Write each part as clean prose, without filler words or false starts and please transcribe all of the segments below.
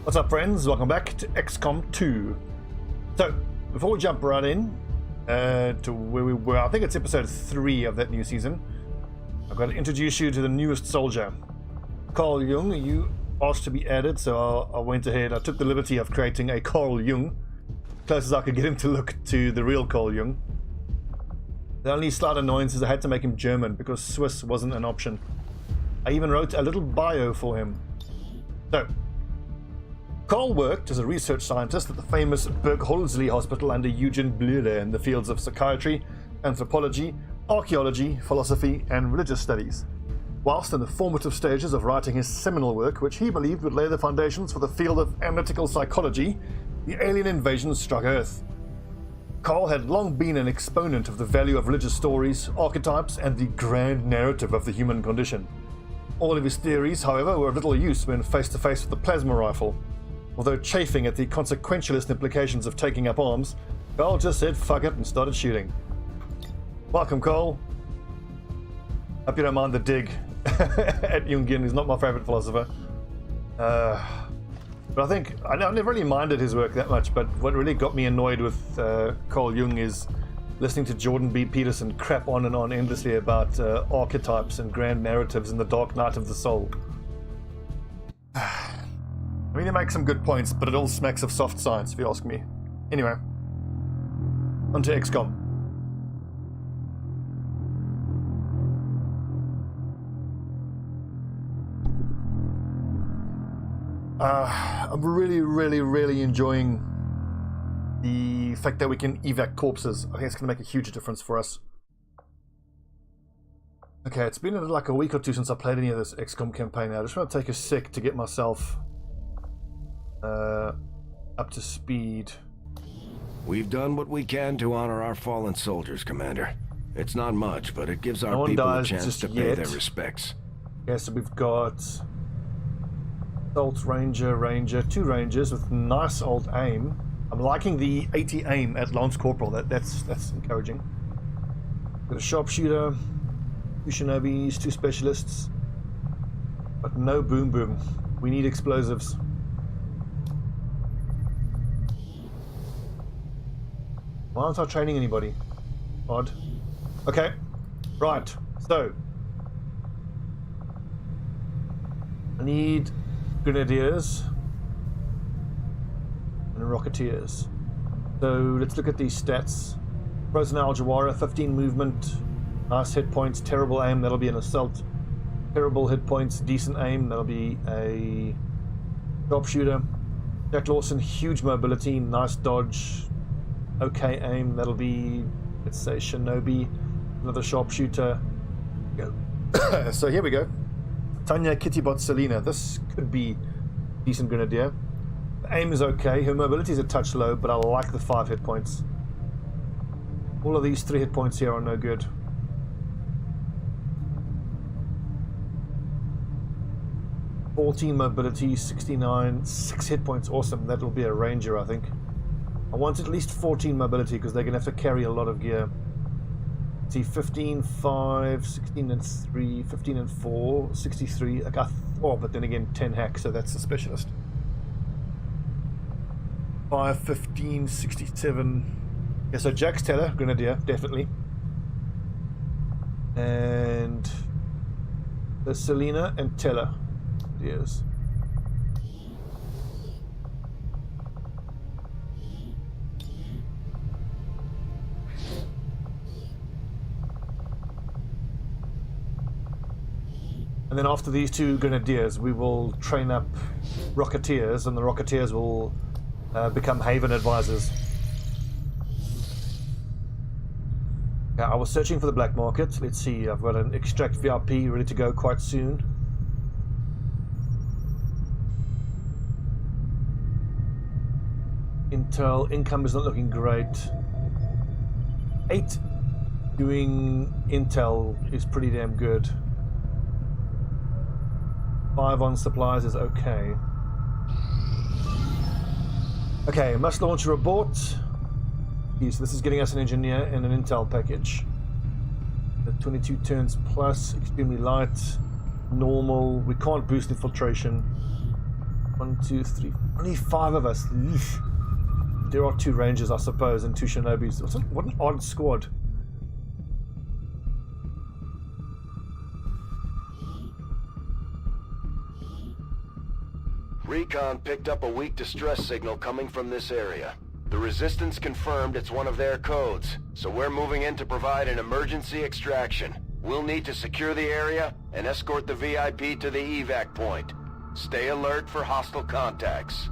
What's up, friends? Welcome back to XCOM2. So, before we jump right in to where we were, I think it's episode 3 of that new season. I've got to introduce you to the newest soldier, Carl Jung. You asked to be added, so I went ahead. I took the liberty of creating a Carl Jung, close as I could get him to look to the real Carl Jung. The only slight annoyance is I had to make him German because Swiss wasn't an option. I even wrote a little bio for him. So, Carl worked as a research scientist at the famous Bergholzli Hospital under Eugen Bleuler in the fields of psychiatry, anthropology, archaeology, philosophy, and religious studies. Whilst in the formative stages of writing his seminal work, which he believed would lay the foundations for the field of analytical psychology, the alien invasion struck Earth. Carl had long been an exponent of the value of religious stories, archetypes, and the grand narrative of the human condition. All of his theories, however, were of little use when face to face with the plasma rifle. Although chafing at the consequentialist implications of taking up arms, Carl just said fuck it and started shooting. Welcome, Carl. Hope you don't mind the dig at Jungian. He's not my favourite philosopher. But I think, I never really minded his work that much, but what really got me annoyed with Carl Jung is listening to Jordan B. Peterson crap on and on endlessly about archetypes and grand narratives in the dark night of the soul. I mean, he makes some good points, but it all smacks of soft science, if you ask me. Anyway, on to XCOM. I'm really enjoying the fact that we can evac corpses. I think it's going to make a huge difference for us. Okay, it's been like a week or two since I played any of this XCOM campaign. I just want to take a sec to get myself up to speed. We've done what we can to honor our fallen soldiers, Commander. It's not much, but it gives our people a chance to pay their respects. Okay, so we've got Assault Ranger, 2 Rangers with nice old aim. I'm liking the 80 aim at Lance Corporal. That's encouraging. Got a Sharpshooter, 2 Shinobis, 2 Specialists, but no boom boom. We need explosives. Why aren't I training anybody? Odd. Okay, right, so I need Grenadiers and Rocketeers. So let's look at these stats. Frozen Aljawara, 15 movement, nice hit points, terrible aim, that'll be an assault. Terrible hit points, decent aim, that'll be a sharpshooter. Jack Lawson, huge mobility, nice dodge. Okay aim, that'll be, let's say, Shinobi, another sharpshooter. Go. So here we go. Tanya Kittybot Selena. This could be decent Grenadier. The aim is okay. Her mobility is a touch low, but I like the 5 hit points. All of these 3 hit points here are no good. $14 mobility, 69, 6 hit points. Awesome. That'll be a Ranger, I think. I want at least 14 mobility because they're going to have to carry a lot of gear. See, 15, 5, 16 and 3, 15 and 4, 63. Like but then again, 10 hack, so that's a specialist. 5, 15, 67. Yeah, so Jack's Teller, Grenadier, definitely. And the Selena and Teller. Yes. And then after these 2 Grenadiers, we will train up Rocketeers, and the Rocketeers will become Haven Advisors. Okay, I was searching for the black market. Let's see, I've got an Extract VIP ready to go quite soon. Intel, income is not looking great. 8 doing Intel is pretty damn good. 5 on supplies is okay. Okay, must launch a report. So this is getting us an engineer and an intel package. The 22 turns plus, extremely light, normal. We can't boost infiltration. 1, 2, 3. Only 5 of us. Eesh. There are 2 rangers, I suppose, and 2 shinobis. What an odd squad. Recon picked up a weak distress signal coming from this area. The Resistance confirmed it's one of their codes, so we're moving in to provide an emergency extraction. We'll need to secure the area and escort the VIP to the evac point. Stay alert for hostile contacts.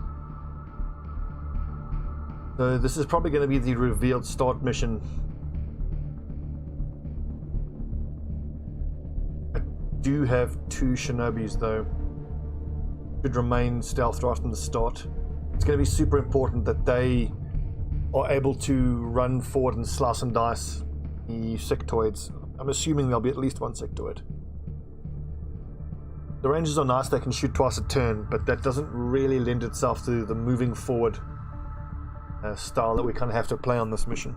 So this is probably going to be the revealed start mission. I do have 2 shinobis though. Should remain stealth right from the start. It's going to be super important that they are able to run forward and slice and dice the sectoids. I'm assuming there'll be at least 1 sectoid. The rangers are nice, they can shoot twice a turn, but that doesn't really lend itself to the moving forward style that we kind of have to play on this mission.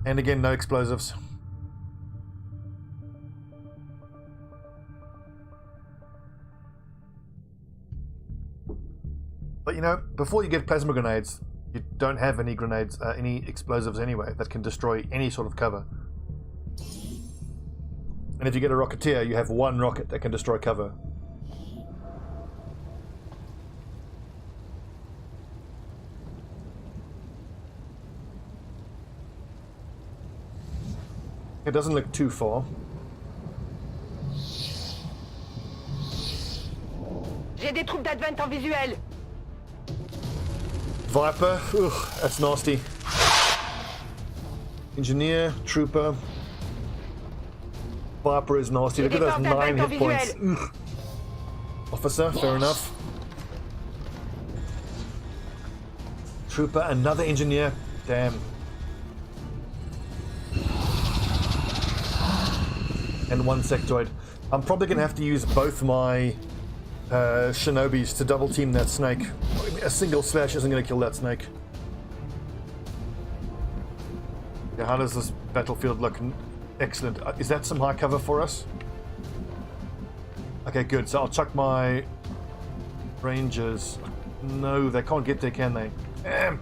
And again, no explosives. But you know, before you get plasma grenades, you don't have any grenades, any explosives anyway, that can destroy any sort of cover. And if you get a rocketeer, you have 1 rocket that can destroy cover. It doesn't look too far. J'ai des troupes d'Advent en visuel. Viper, ugh, that's nasty. Engineer, trooper. Viper is nasty. Look at those 9 hit points. Ugh. Officer, fair enough. Trooper, another engineer. Damn. And 1 sectoid. I'm probably going to have to use both my shinobis to double team that snake. A single slash isn't going to kill that snake. Yeah, how does this battlefield look? Excellent. Is that some high cover for us? Okay, good. So I'll chuck my rangers. No, they can't get there, can they? Damn.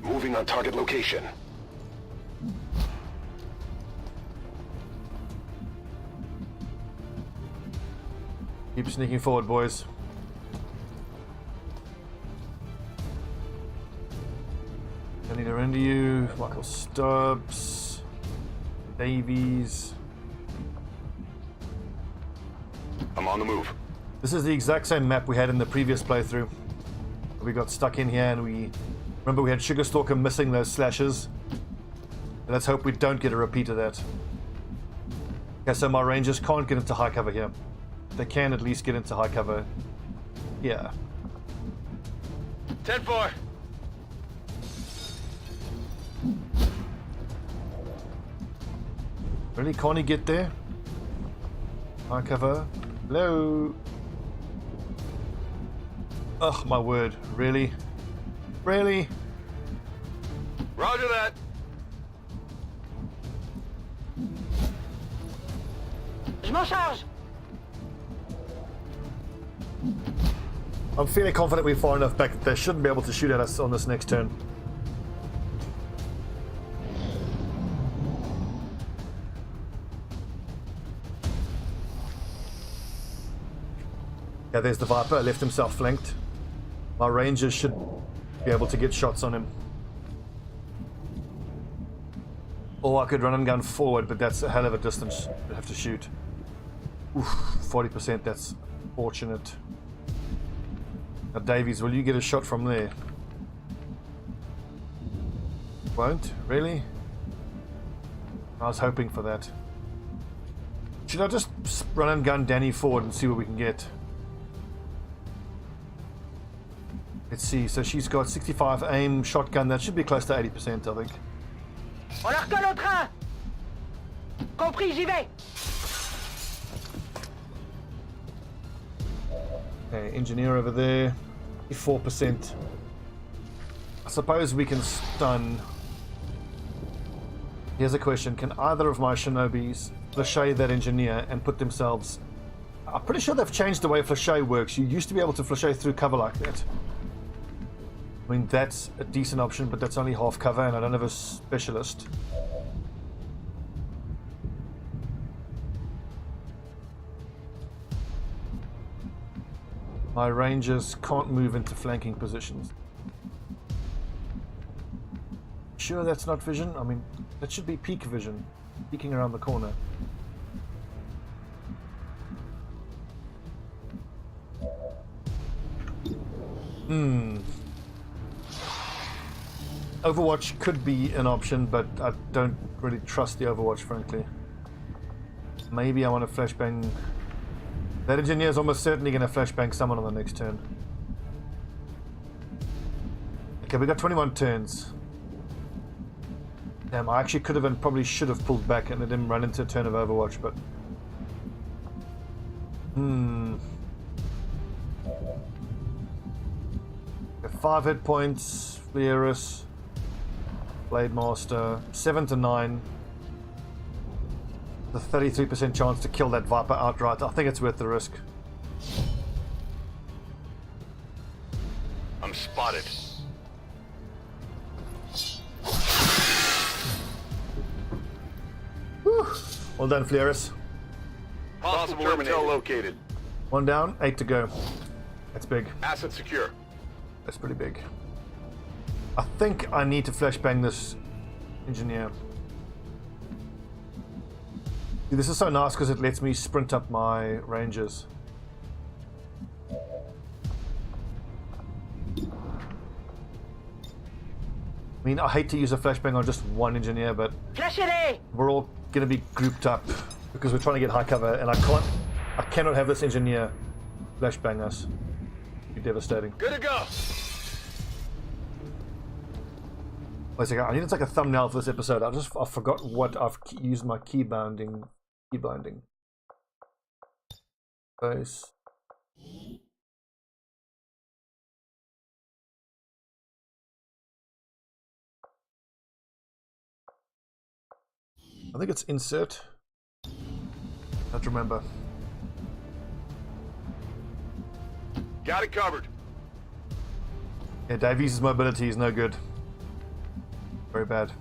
Moving on target location. Keep sneaking forward, boys. I need to render you. Michael Stubbs. Davies. I'm on the move. This is the exact same map we had in the previous playthrough. We got stuck in here and we... Remember we had Sugarstalker missing those slashes. Let's hope we don't get a repeat of that. Okay, so my rangers can't get into high cover here. They can at least get into high cover here. 10-4. Really, can't he get there? High cover. Hello? Ugh, my word. Really? Really? Roger that. Je m'en charge. I'm fairly confident we're far enough back that they shouldn't be able to shoot at us on this next turn. Yeah, there's the Viper, left himself flanked. My rangers should be able to get shots on him. Or I could run and gun forward, but that's a hell of a distance to have to shoot. Oof, 40%, that's fortunate. Now Davies, will you get a shot from there? Won't? Really? I was hoping for that. Should I just run and gun Danny forward and see what we can get? Let's see, so she's got 65 aim, shotgun, that should be close to 80%, I think. On leur colle au train. Compris, j'y vais. Okay, engineer over there, 4%. I suppose we can stun. Here's a question. Can either of my shinobis flochet that engineer and put themselves... I'm pretty sure they've changed the way flochet works. You used to be able to flochet through cover like that. I mean, that's a decent option, but that's only half cover, and I don't have a specialist. My rangers can't move into flanking positions. Sure that's not vision? I mean, that should be peak vision. Peeking around the corner. Overwatch could be an option, but I don't really trust the Overwatch, frankly. Maybe I want to flashbang... That engineer is almost certainly going to flashbang someone on the next turn. Okay, we got 21 turns. Damn, I actually could have and probably should have pulled back and let him run into a turn of Overwatch, but... 5 hit points, Fleurus, Blade Master, 7 to 9. The 33% chance to kill that Viper outright. I think it's worth the risk. I'm spotted. Whew. Well done, Fleurus. Possible intel located. 1 down, 8 to go. That's big. Asset secure. That's pretty big. I think I need to flashbang this engineer. See, this is so nice because it lets me sprint up my rangers. I mean, I hate to use a flashbang on just one engineer, but we're all going to be grouped up because we're trying to get high cover, and I cannot have this engineer flashbang us. It'd be devastating. Good to go. Wait a second, I need to take a thumbnail for this episode. I forgot what I've used my key binding. Base. I think it's insert. I don't remember. Got it covered. Yeah, Davies' mobility is no good. Very bad.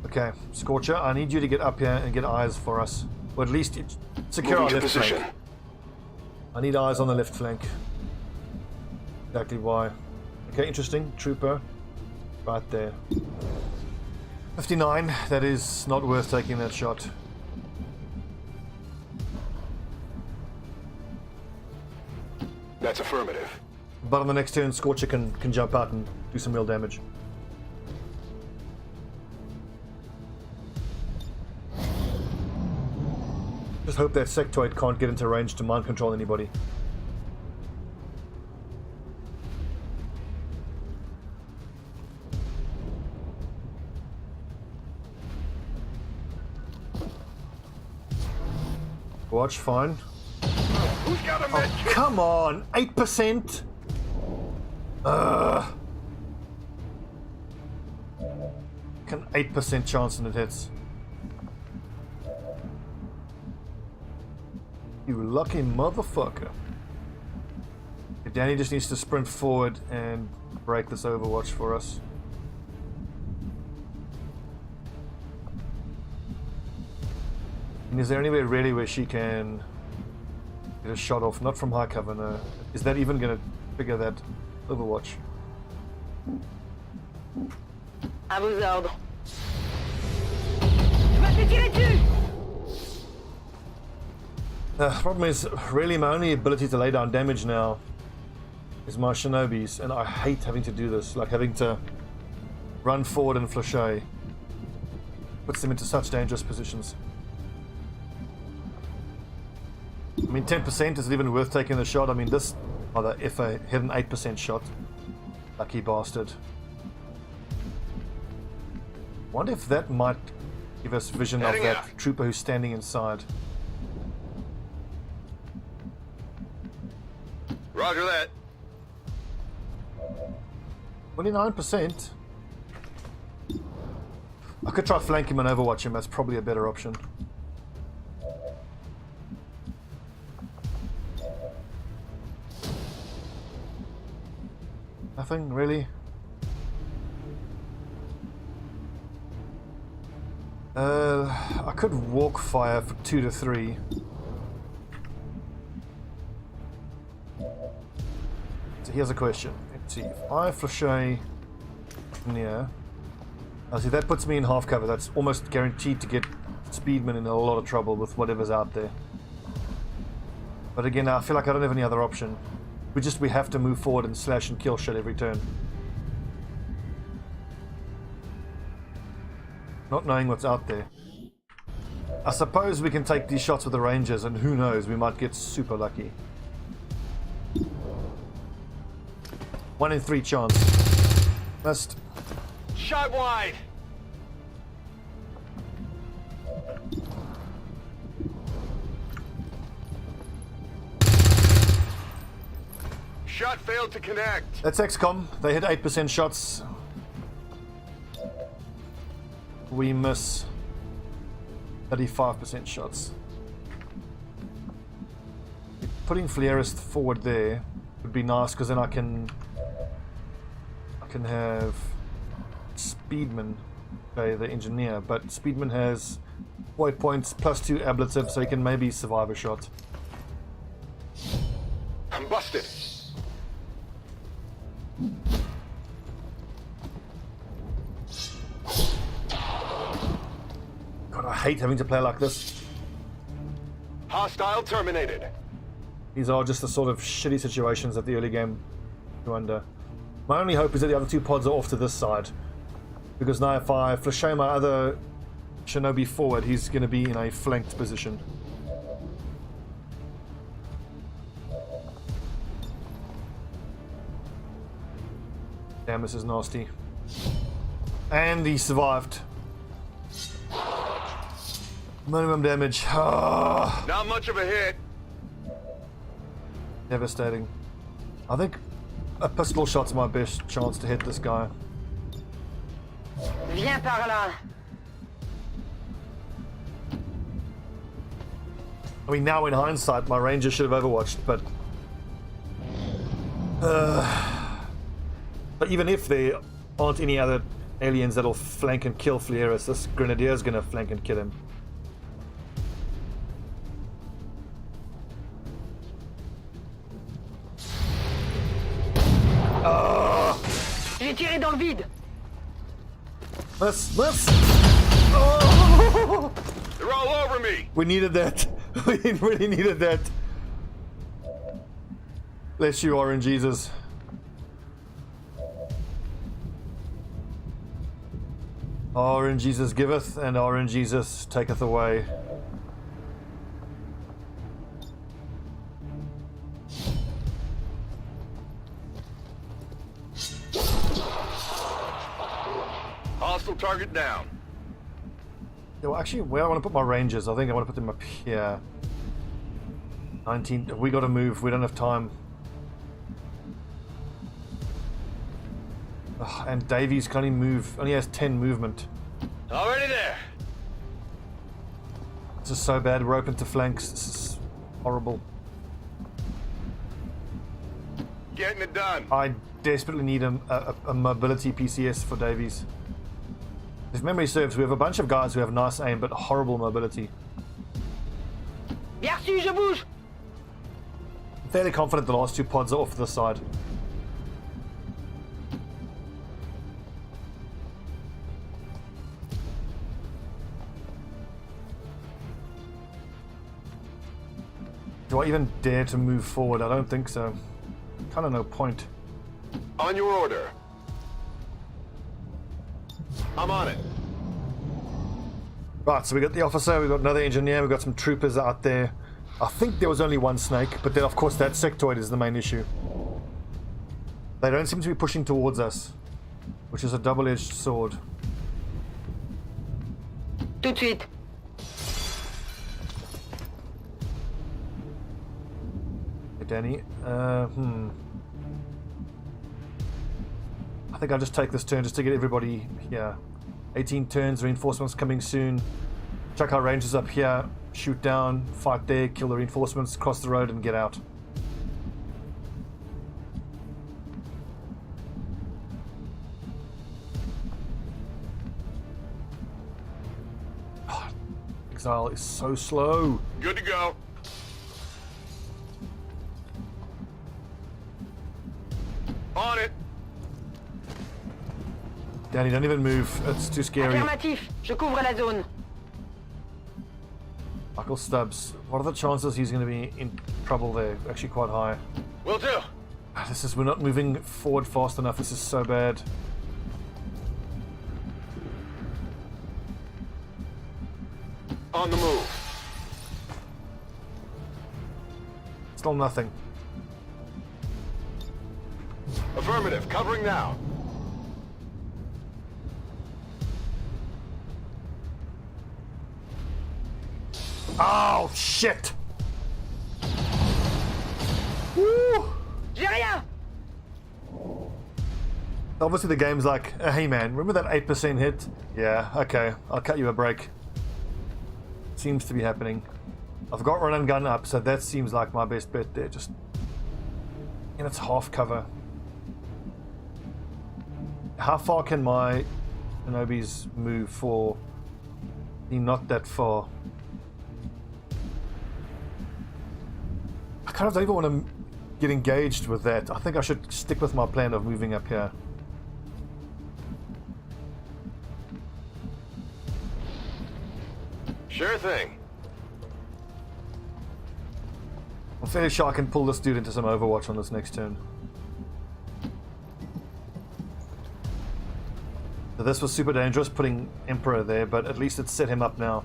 Okay, Scorcher, I need you to get up here and get eyes for us. Or at least secure our left flank. I need eyes on the left flank. Exactly why. Okay, interesting. Trooper. Right there. 59. That is not worth taking that shot. That's affirmative. But on the next turn, Scorcher can jump out and do some real damage. Just hope that sectoid can't get into range to mind control anybody. Watch, fine. Who's got a med kit? Come on, 8%. Can 8% chance and it hits. You lucky motherfucker. Danny just needs to sprint forward and break this Overwatch for us. And is there anywhere really where she can get a shot off? Not from high cover, no. Is that even going to trigger that Overwatch? À vos ordres. Je me fais tirer dessus! The problem is, really my only ability to lay down damage now is my shinobis, and I hate having to do this, like having to run forward and flochet. Puts them into such dangerous positions. I mean, 10%, is it even worth taking the shot? I mean, this, if I hit an 8% shot, lucky bastard. Wonder if that might give us vision of that trooper who's standing inside. Roger that. 29%. I could try flank him and overwatch him. That's probably a better option. Nothing really. I could walk fire for 2 to 3. So here's a question. Let's see. If I flashay near, I see that puts me in half cover. That's almost guaranteed to get Speedman in a lot of trouble with whatever's out there. But again, I feel like I don't have any other option. We have to move forward and slash and kill shit every turn. Not knowing what's out there. I suppose we can take these shots with the Rangers, and who knows, we might get super lucky. 1 in 3 chance. Missed. Shot wide! Shot failed to connect. That's XCOM. They hit 8% shots. We miss 35% shots. Putting Fleurist forward there would be nice, because then I can have Speedman play the engineer, but Speedman has void points plus 2 ablative, so he can maybe survive a shot. I'm busted. God, I hate having to play like this. Hostile terminated. These are just the sort of shitty situations that the early game go under. My only hope is that the other 2 pods are off to this side, because now if I flashay my other Shinobi forward, he's going to be in a flanked position. Damn, this is nasty. And he survived. Minimum damage. Ah. Not much of a hit. Devastating. I think a pistol shot's my best chance to hit this guy. Viens par là. I mean, now in hindsight, my ranger should have overwatched, but even if there aren't any other aliens that'll flank and kill Fleurus, this grenadier's gonna flank and kill him. J'ai tiré dans le vide. Miss! Oh! They're all over me. We needed that. We really needed that. Bless you, RNGesus. RNGesus giveth, and RNGesus taketh away. Hostile target down. Yeah, well, actually, where I want to put my rangers, I think I want to put them up here. 19. We got to move. We don't have time. Ugh, and Davies can only has 10 movement. Already there. This is so bad. We're open to flanks. This is horrible. Getting it done. I desperately need a mobility PCS for Davies. If memory serves, we have a bunch of guys who have nice aim but horrible mobility. Bien reçu, je bouge. I'm fairly confident the last 2 pods are off this side. Do I even dare to move forward? I don't think so. Kind of no point. On your order. I'm on it. Right, so we got the officer, we got another engineer, we got some troopers out there. I think there was only one snake, but then of course that sectoid is the main issue. They don't seem to be pushing towards us, which is a double-edged sword. Tout de suite. Hey, Danny. I think I'll just take this turn just to get everybody here. 18 turns, reinforcements coming soon. Chuck our rangers up here, shoot down, fight there, kill the reinforcements, cross the road and get out. Oh, Exile is so slow. Good to go. On it. Danny, don't even move. It's too scary. Affirmatif, je couvre la zone. Michael Stubbs, what are the chances he's going to be in trouble there? Actually quite high. Will do. We're not moving forward fast enough. This is so bad. On the move. Still nothing. Affirmative, covering now. Oh, shit! Woo! J'ai rien. Obviously the game's like, hey man, remember that 8% hit? Yeah, okay, I'll cut you a break. Seems to be happening. I've got run and gun up, so that seems like my best bet there. Just, and it's half cover. How far can my Shinobis move for being not that far? I kind of don't even want to get engaged with that. I think I should stick with my plan of moving up here. Sure thing. I'm fairly sure I can pull this dude into some Overwatch on this next turn. So this was super dangerous putting Emperor there, but at least it's set him up now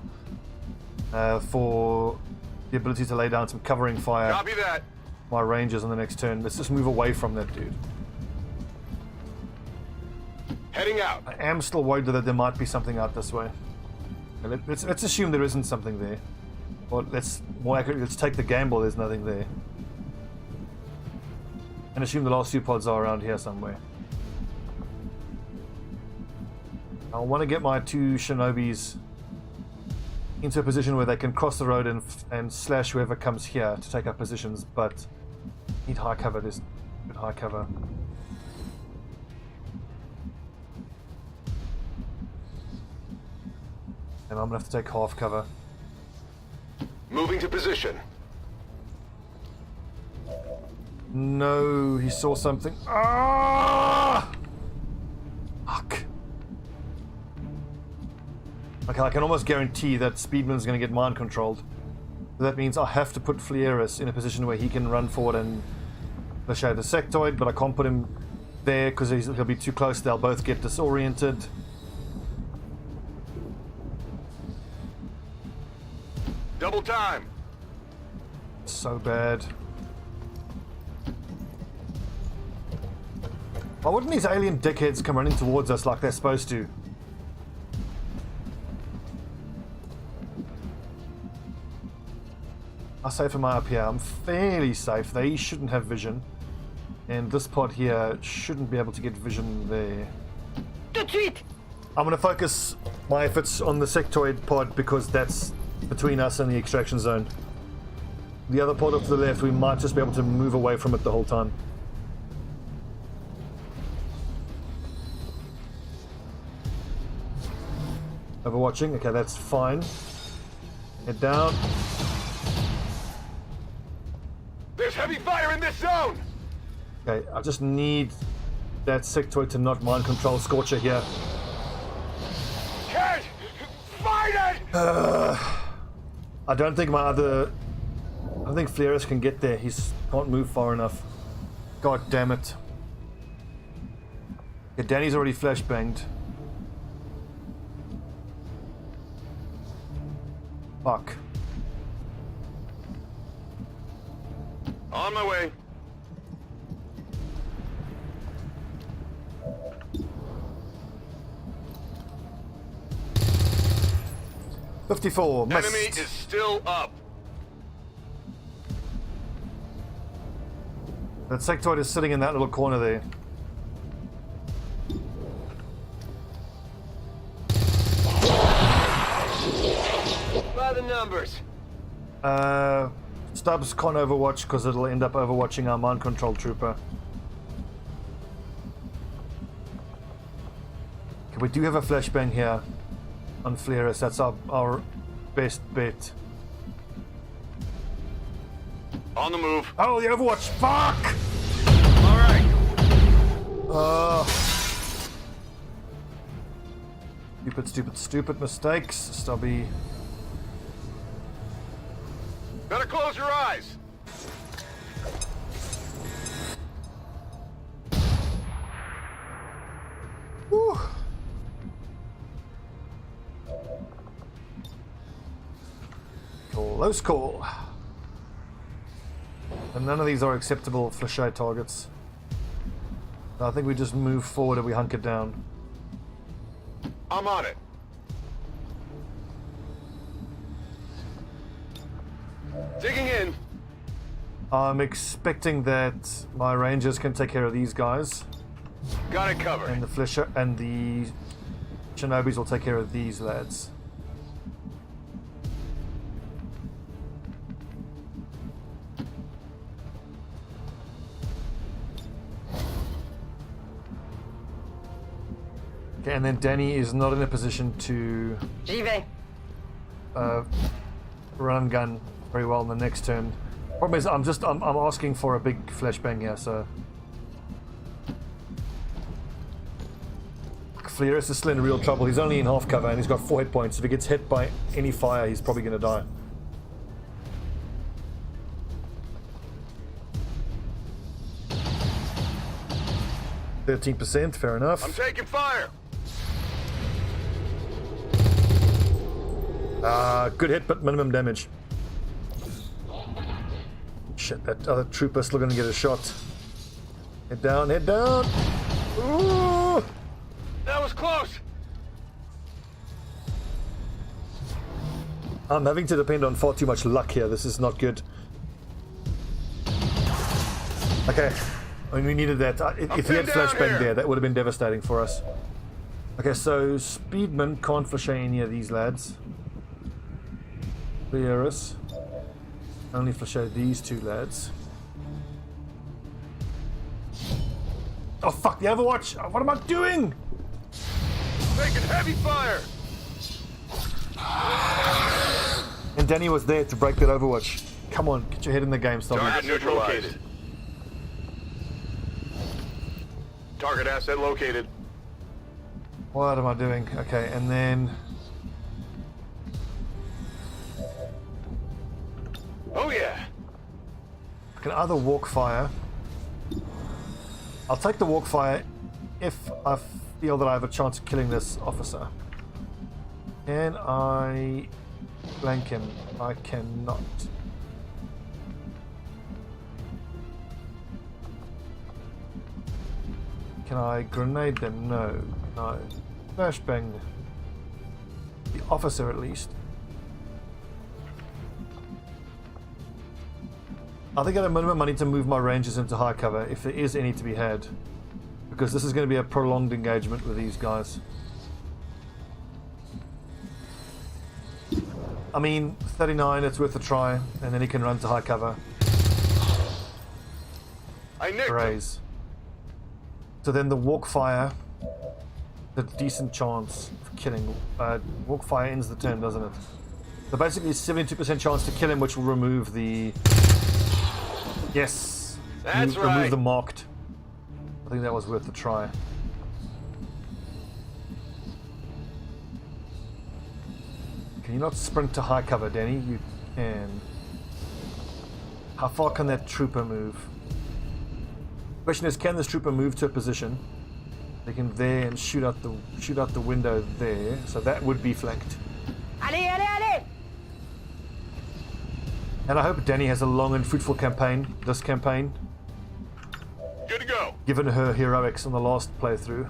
for the ability to lay down some covering fire. Copy that. My Rangers on the next turn. Let's just move away from that dude. Heading out. I am still worried that there might be something out this way. Let's assume there isn't something there. Or more accurately, let's take the gamble there's nothing there. And assume the last few pods are around here somewhere. I want to get my two Shinobis into a position where they can cross the road and slash whoever comes here to take up positions, but need high cover. There's good high cover. And I'm gonna have to take half cover. Moving to position. No, he saw something. Ah! Fuck. Okay, I can almost guarantee that Speedman's going to get mind controlled. So that means I have to put Flieris in a position where he can run forward and push out the sectoid, but I can't put him there because he'll be too close. They'll both get disoriented. Double time. So bad. Why wouldn't these alien dickheads come running towards us like they're supposed to? How safe am I up here? I'm fairly safe. They shouldn't have vision. And this pod here shouldn't be able to get vision there. Tout de suite. I'm going to focus my efforts on the sectoid pod because that's between us and the extraction zone. The other pod off to the left, we might just be able to move away from it the whole time. Overwatching, okay, that's fine. Head down. There's heavy fire in this zone. Okay, I just need that sectoid to not mind control Scorcher here. Can't fight it. I don't think Flieris can get there. He can't move far enough. God damn it. Okay, Danny's already flashbanged. Fuck. On my way. $54. Missed. Enemy is still up. That sectoid is sitting in that little corner there. by the numbers. Stubbs can't overwatch because it'll end up overwatching our mind control trooper. Okay, we do have a flashbang here on Fleris. That's our best bet. On the move. Oh, the overwatch! Fuck! All right. Stupid mistakes. Stobbie. Better close your eyes. Whew. Close call. And none of these are acceptable flechette targets. I think we just move forward and we hunker down. I'm on it. Digging in. I'm expecting that my rangers can take care of these guys, Got it covered. and the flesher and the shinobis will take care of these lads. Okay, and then Danny is not in a position to J'y vais. run and gun very well in the next turn. Problem is, I'm asking for a big flashbang here, so Fleris is still in real trouble. He's only in half cover and he's got 4 hit points. If he gets hit by any fire, he's probably going to die. %, fair enough. I'm taking fire. Good hit, but minimum damage. Shit, that other trooper's still gonna get a shot. Head down, head down! Ooh! That was close. I'm having to depend on far too much luck here. This is not good. Okay, I mean, we needed that. If he had pinned down flashbang here. there, that would have been devastating for us. Okay, so Speedman can't flashbang any of these lads. Clearus. Only flashbang these 2 lads. Oh fuck, the Overwatch! What am I doing? Taking heavy fire. And Danny was there to break that Overwatch. Come on, get your head in the game, Stobbie. Target located. Target asset located. What am I doing? Okay, and then... Oh yeah. I can either walk fire. I'll take the walk fire if I feel that I have a chance of killing this officer. Can I flank him? I cannot. Can I grenade them? No. No. Flashbang the officer at least. I think at a minimum I need to move my rangers into high cover if there is any to be had, because this is going to be a prolonged engagement with these guys. I mean, 39, it's worth a try, and then he can run to high cover. I nicked him. Raise. So then the walk fire, the decent chance of killing. Walk fire ends the turn, doesn't it? So basically 72% chance to kill him, which will remove the... Yes! That's Remove right. the marked. I think that was worth a try. Can you not sprint to high cover, Danny? You can. How far can that trooper move? Question is, can this trooper move to a position? They can there and shoot out the window there, so that would be flanked. Allez, allez, allez! And I hope Danny has a long and fruitful campaign, this campaign, Good to go. given her heroics on the last playthrough.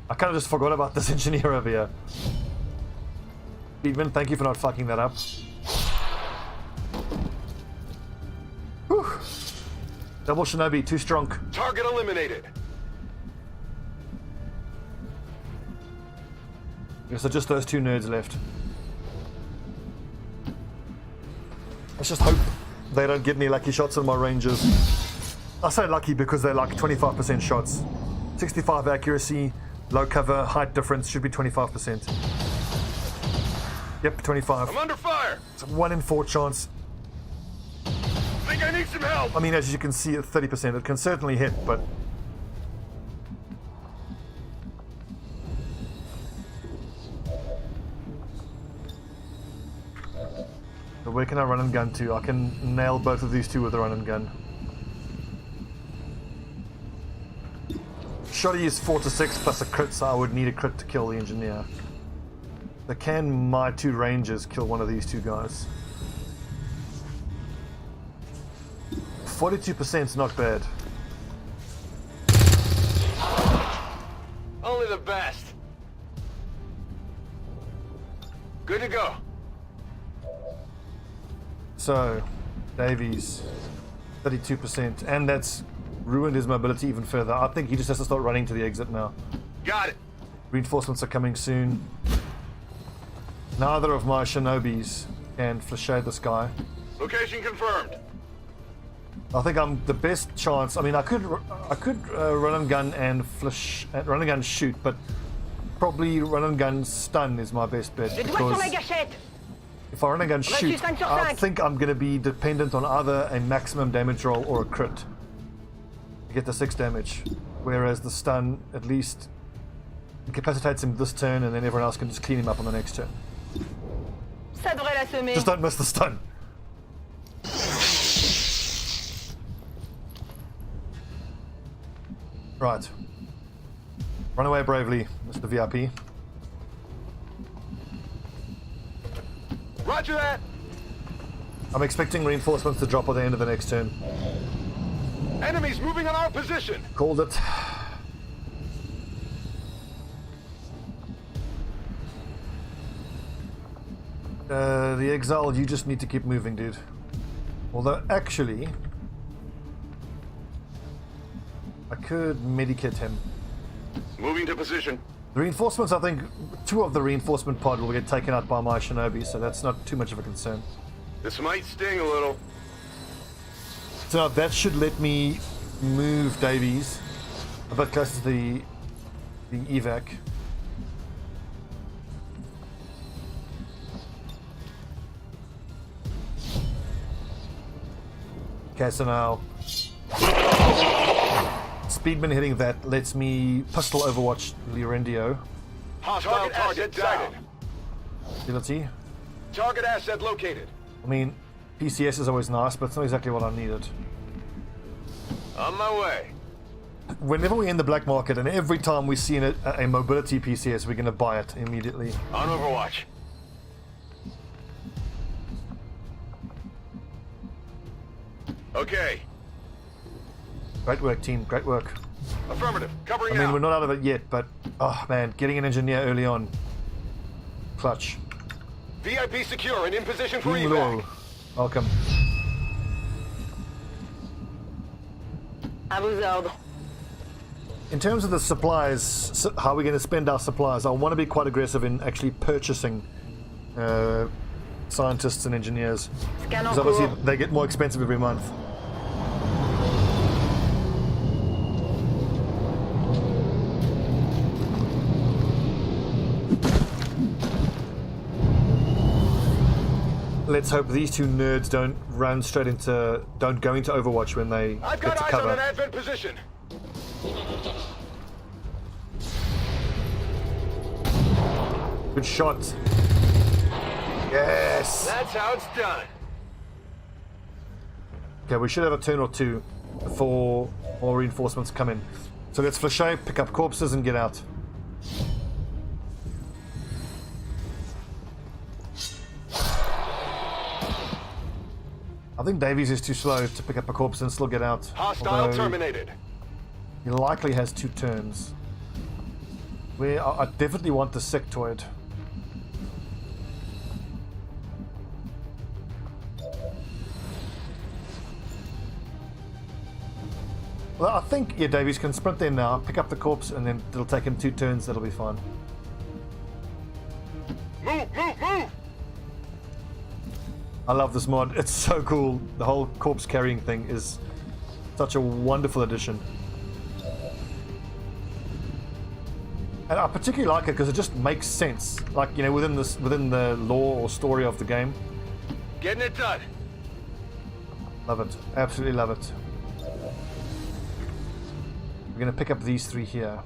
I kind of just forgot about this engineer over here. Speedman, thank you for not fucking that up. Whew. Double Shinobi, too strong. Target eliminated. Yes, so just those two nerds left. Let's just hope they don't get any lucky shots on my rangers. I say lucky because they're like 25% shots. 65 accuracy, low cover, height difference should be 25%. Yep, 25. I'm under fire. It's a 1 in 4 chance. Think I need some help. I mean, as you can see at 30%, it can certainly hit, but... So where can I run and gun to? I can nail both of these two with a run and gun. Shotty is 4 to 6 plus a crit, so I would need a crit to kill the engineer. So can my two rangers kill one of these two guys? 42% is not bad. Only the best. Good to go. So, Davies, 32%, and that's ruined his mobility even further. I think he just has to start running to the exit now. Got it. Reinforcements are coming soon. Neither of my Shinobis can flashade this guy. Location confirmed. I think I'm the best chance. I mean, I could run and gun and run and gun shoot, but probably run and gun stun is my best bet. Le doigt sur la Because gâchette. if I run and gun shoot, 5 sur I 5. think I'm going to be dependent on either a maximum damage roll or a crit to get the 6 damage. Whereas the stun at least incapacitates him this turn, and then everyone else can just clean him up on the next turn. Ça devrait l'assommer. Just don't miss the stun. Right. Run away bravely, Mr. VIP. Roger that. I'm expecting reinforcements to drop at the end of the next turn. Enemies moving on our position. Called it. The Exile, you just need to keep moving, dude. Although, actually, I could medikit him. Moving to position. The reinforcements, I think, 2 of the reinforcement pod will get taken out by my Shinobi, so that's not too much of a concern. This might sting a little. So that should let me move Davies a bit closer to the evac. Okay, so now Speedman hitting that lets me pistol overwatch Lirendio. Hostile target down. Ability. Target asset located. I mean, PCS is always nice, but it's not exactly what I needed. On my way. Whenever we're in the black market and every time we see a mobility PCS, we're going to buy it immediately. On Overwatch. Okay. Great work, team. Great work. Affirmative. Covering I mean, out. we're not out of it yet, but, oh man, getting an engineer early on. Clutch. VIP secure and in position for Team evac. Law, welcome. À vos ordres. In terms of the supplies, how we're going to spend our supplies, I want to be quite aggressive in actually purchasing scientists and engineers. Scan en Because obviously cours. they get more expensive every month. Let's hope these two nerds don't go into Overwatch when they I've get got to eyes on cover. an advent position. Good shot. Yes. That's how it's done. Okay, we should have a turn or two before more reinforcements come in. So let's flashate, pick up corpses, and get out. I think Davies is too slow to pick up a corpse and still get out. Hostile Although terminated. he likely has 2 turns. I definitely want the sectoid. Well, I think, yeah, Davies can sprint there now, pick up the corpse, and then it'll take him 2 turns. That'll be fine. Move, move, move! I love this mod. It's so cool. The whole corpse carrying thing is such a wonderful addition. And I particularly like it because it just makes sense. Like, you know, within the lore or story of the game. Getting it done. Love it. Absolutely love it. We're going to pick up these 3 here.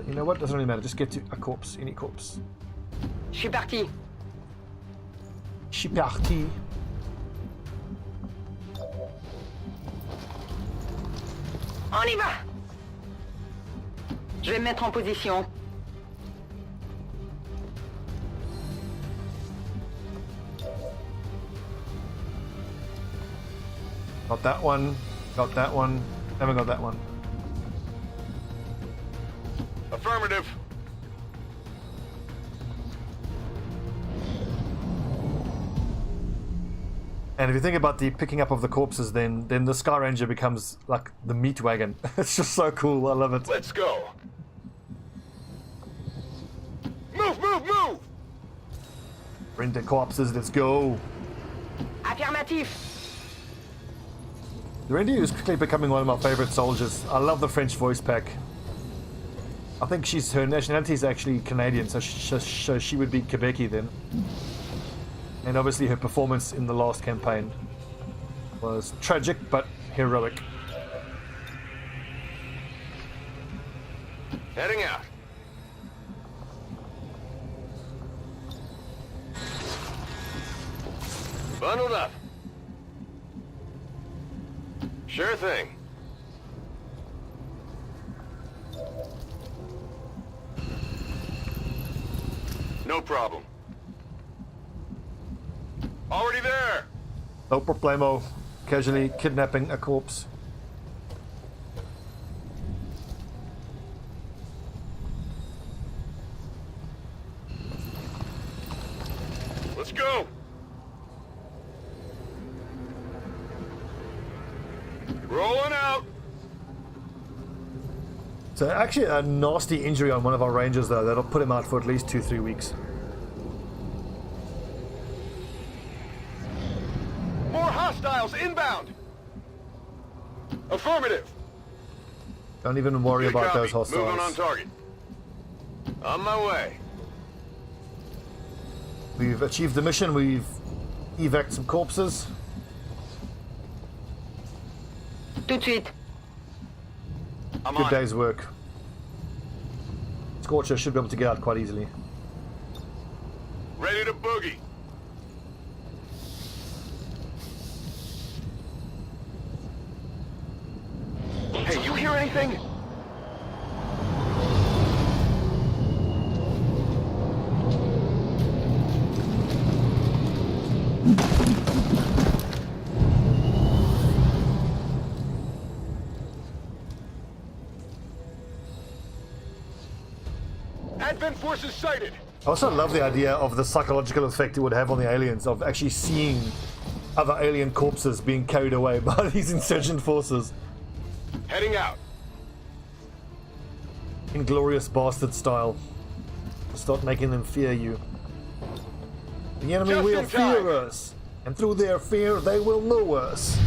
You know what? Doesn't really matter. Just get to a corpse. Any corpse. Je suis parti. Je suis parti. On y va. Je vais me mettre en position. Got that one. Got that one. Haven't got that one. Affirmative. And if you think about the picking up of the corpses, then the Sky Ranger becomes like the meat wagon. It's just so cool. I love it. Let's go. Move, move, move! Bring the corpses. Let's go. Affirmatif. The Reindeer is quickly becoming one of my favorite soldiers. I love the French voice pack. I think her nationality is actually Canadian, so she would be Quebecy then. And obviously her performance in the last campaign was tragic but heroic. Heading out. Bundled up. Sure thing. No problem. Already there. No problemo. Casually kidnapping a corpse. Let's go. Rolling out. So actually a nasty injury on one of our rangers though, that'll put him out for at least 2-3 weeks. More hostiles inbound. Affirmative. Don't even worry Good about copy. those hostiles. Moving on target. On my way. We've achieved the mission, we've evac'd some corpses. Tout de suite. I'm Good on. day's work. Scorcher should be able to get out quite easily. Ready to boogie. Hey, you hear anything? Advent forces sighted. I also love the idea of the psychological effect it would have on the aliens, of actually seeing other alien corpses being carried away by these insurgent forces. Heading out. Inglorious bastard style. Start making them fear you. The enemy Just will in time. fear us, and through their fear they will know us.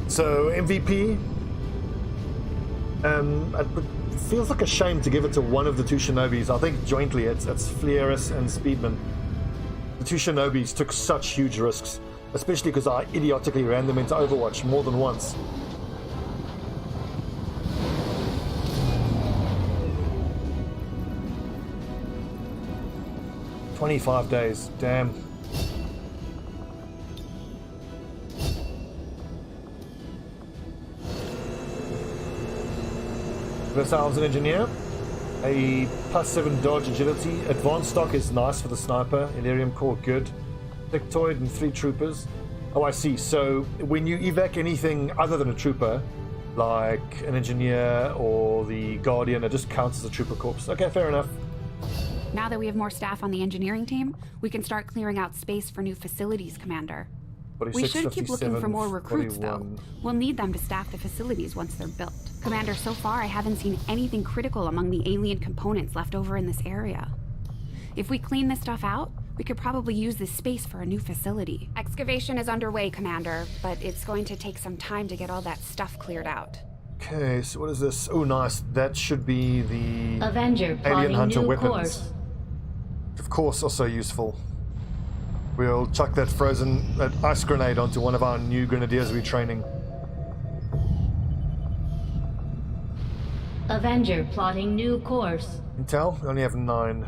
So MVP, it feels like a shame to give it to one of the 2 Shinobis. I think jointly it's Fleurus and Speedman. The 2 Shinobis took such huge risks, especially because I idiotically ran them into Overwatch more than once. "25 days, damn." Versailles an engineer, a +7 dodge agility. Advanced stock is nice for the sniper. Elerium core good. Dictoid and 3 troopers. Oh, I see. So when you evac anything other than a trooper, like an engineer or the guardian. It just counts as a trooper corpse. Okay, fair enough. Now that we have more staff on the engineering team, we can start clearing out space for new facilities, Commander. 46, We should keep 57, looking for more recruits, 41. though. We'll need them to staff the facilities once they're built. Commander, so far I haven't seen anything critical among the alien components left over in this area. If we clean this stuff out, we could probably use this space for a new facility. Excavation is underway, Commander, but it's going to take some time to get all that stuff cleared out. Okay, so what is this? Oh, nice. That should be the Avenger alien plotting hunter new weapons. course. Of course, also useful. We'll chuck that ice grenade onto one of our new grenadiers we're training. Avenger plotting new course. Intel, we only have 9.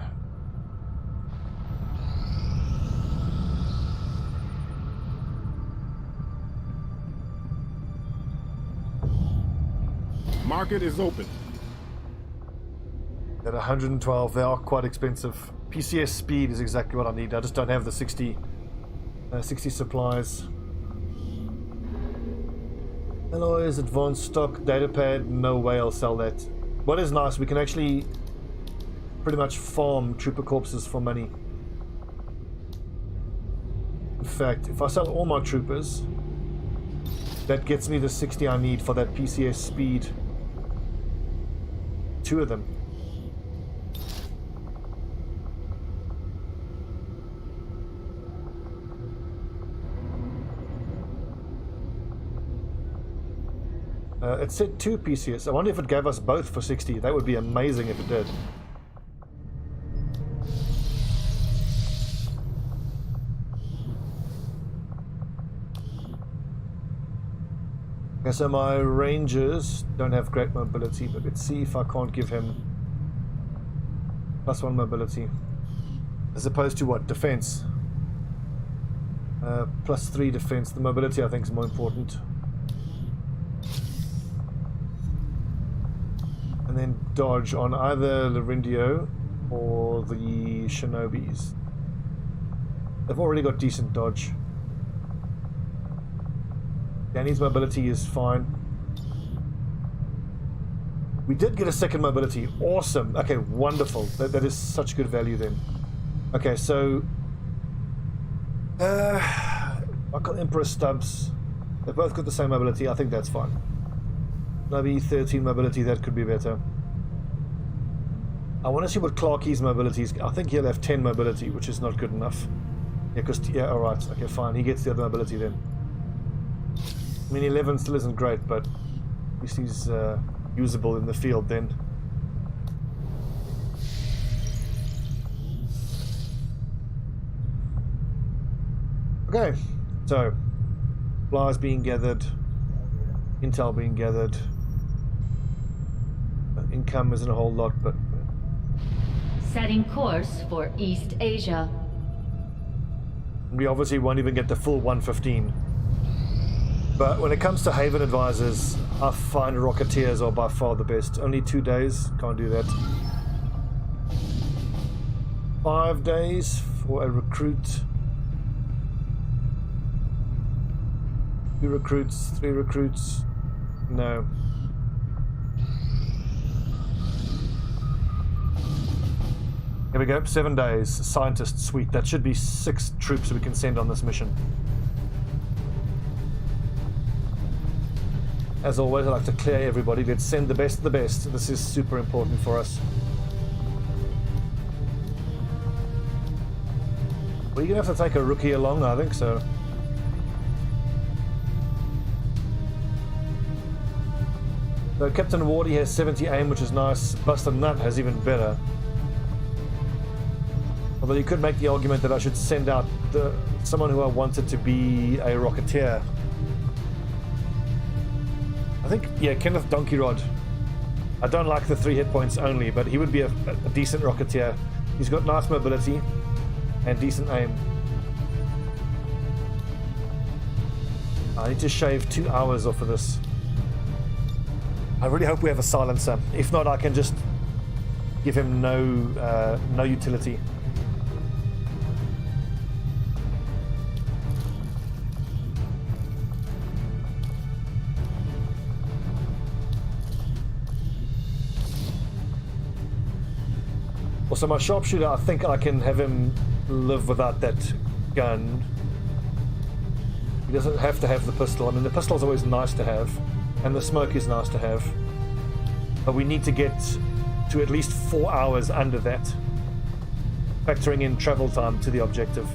Market is open. At 112, they are quite expensive. PCS speed is exactly what I need. I just don't have the 60 supplies. Alloys, advanced stock, datapad, no way I'll sell that. What is nice, we can actually pretty much farm trooper corpses for money. In fact, if I sell all my troopers, that gets me the 60 I need for that PCS speed. 2 of them. It said 2 PCS. I wonder if it gave us both for 60. That would be amazing if it did. Okay, so my rangers don't have great mobility, but let's see if I can't give him +1 mobility. As opposed to what? Defense. +3 defense. The mobility I think is more important. And then dodge on either Larindio or the Shinobis. They've already got decent dodge. Danny's mobility is fine. We did get a second mobility. Awesome. Okay, wonderful. That is such good value then. Okay, so I've got Emperor Stubbs. They've both got the same mobility. I think that's fine. Maybe 13 mobility, that could be better. I want to see what Clarky's mobility is. I think he'll have 10 mobility, which is not good enough. Yeah, alright. Okay, fine. He gets the other mobility then. I mean, 11 still isn't great, but at least he's usable in the field then. Okay, so supplies being gathered, intel being gathered. Income isn't a whole lot, but Setting course for East Asia. we obviously won't even get the full 115. But when it comes to Haven advisors, I find Rocketeers are by far the best. Only 2 days, can't do that. 5 days for a recruit. 2 recruits, 3 recruits. No. Here we go, 7 days. Scientist, sweet. That should be 6 troops we can send on this mission. As always, I like to clear everybody. Let's send the best of the best. This is super important for us. Well, you're going to have to take a rookie along, I think so. So Captain Wardy has 70 aim, which is nice. Buster Nut has even better. Although you could make the argument that I should send out someone who I wanted to be a Rocketeer. I think, yeah, Kenneth Donkey Rod. I don't like the 3 hit points only, but he would be a decent Rocketeer. He's got nice mobility and decent aim. I need to shave 2 hours off of this. I really hope we have a silencer. If not, I can just give him no utility. Also, my sharpshooter, I think I can have him live without that gun. He doesn't have to have the pistol. I mean, the pistol is always nice to have, and the smoke is nice to have. But we need to get to at least 4 hours under that, factoring in travel time to the objective.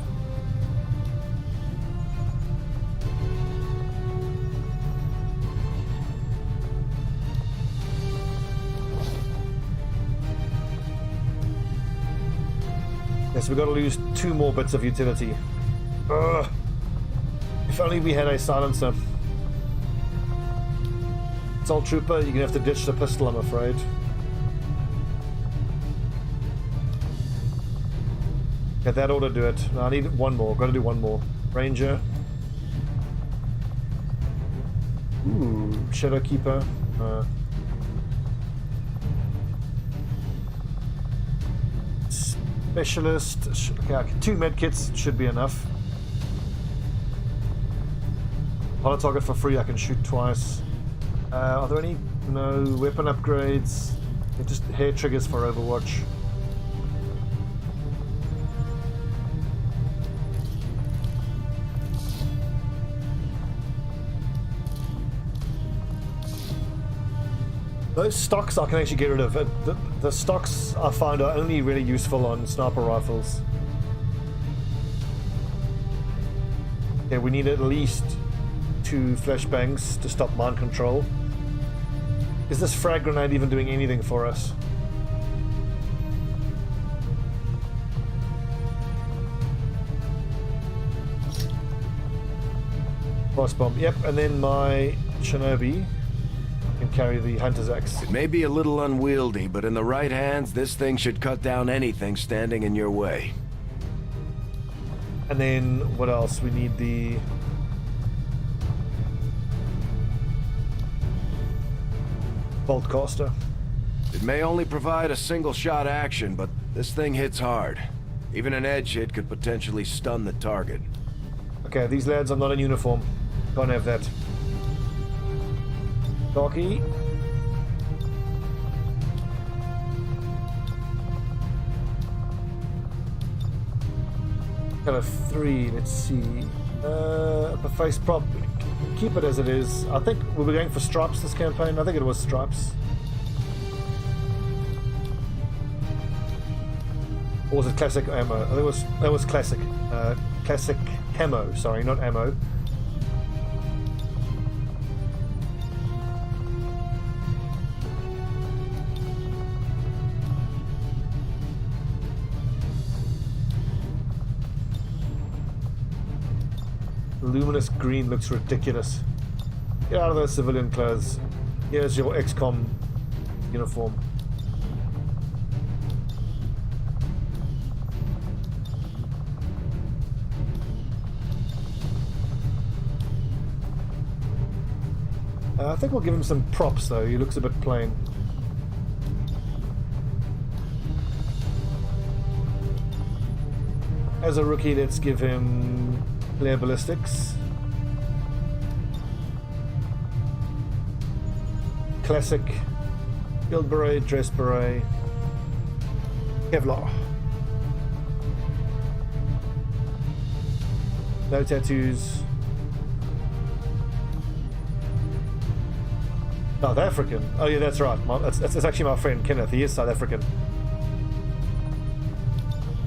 Yes, we've got to lose 2 more bits of utility. Ugh. If only we had a silencer. Assault Trooper, you're going to have to ditch the pistol, I'm afraid. Okay, that ought to do it. No, I need one more. Got to do one more. Ranger. Ooh, Shadow Keeper. Specialist. Okay, 2 medkits should be enough. On a target for free, I can shoot twice. Are there any? No. Weapon upgrades. They're just hair triggers for Overwatch. Those stocks I can actually get rid of. The stocks I find are only really useful on sniper rifles. Okay, we need at least 2 flashbangs to stop mind control. Is this frag grenade even doing anything for us? Boss bomb. Yep, and then my Shinobi can carry the hunter's axe. It may be a little unwieldy, but in the right hands, this thing should cut down anything standing in your way. And then what else? We need the bolt caster. It may only provide a single shot action, but this thing hits hard. Even an edge hit could potentially stun the target. Okay, these lads are not in uniform. Can't have that. Darky. Kind of 3, let's see. The face prop, keep it as it is. I think we were going for stripes this campaign. I think it was stripes. Or was it classic ammo? I think that was classic. Classic camo, sorry, not ammo. Luminous green looks ridiculous. Get out of those civilian clothes. Here's your XCOM uniform. I think we'll give him some props though. He looks a bit plain. As a rookie, let's give him flare ballistics. Classic field beret, dress beret, Kevlar. No tattoos. South African. Oh yeah, that's right. That's actually my friend Kenneth. He is South African.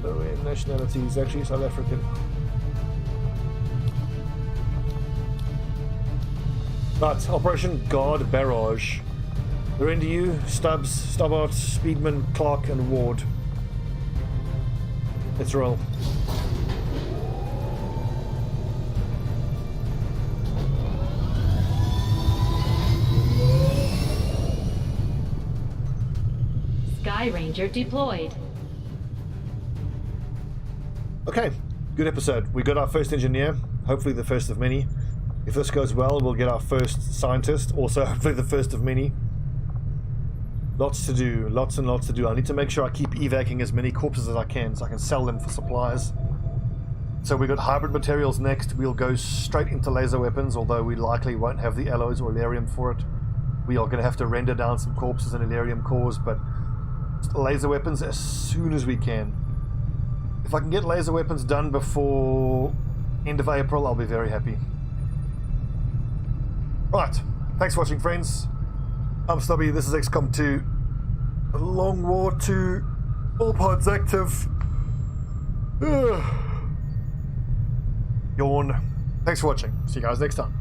So nationality is actually South African. But Operation Guard Barrage. They're into you, Stubbs, Stobbart, Speedman, Clark, and Ward. Let's roll. Sky Ranger deployed. Okay, good episode. We got our first engineer, hopefully the first of many. If this goes well, we'll get our first scientist, also hopefully the first of many. Lots to do, lots and lots to do. I need to make sure I keep evacuating as many corpses as I can so I can sell them for supplies. So we got hybrid materials next. We'll go straight into laser weapons, although we likely won't have the alloys or Illyrium for it. We are going to have to render down some corpses and Illyrium cores, but laser weapons as soon as we can. If I can get laser weapons done before end of April, I'll be very happy. Right, thanks for watching, friends. I'm Stobbie, this is XCOM2. A long war to all pods active. Yawn. Thanks for watching. See you guys next time.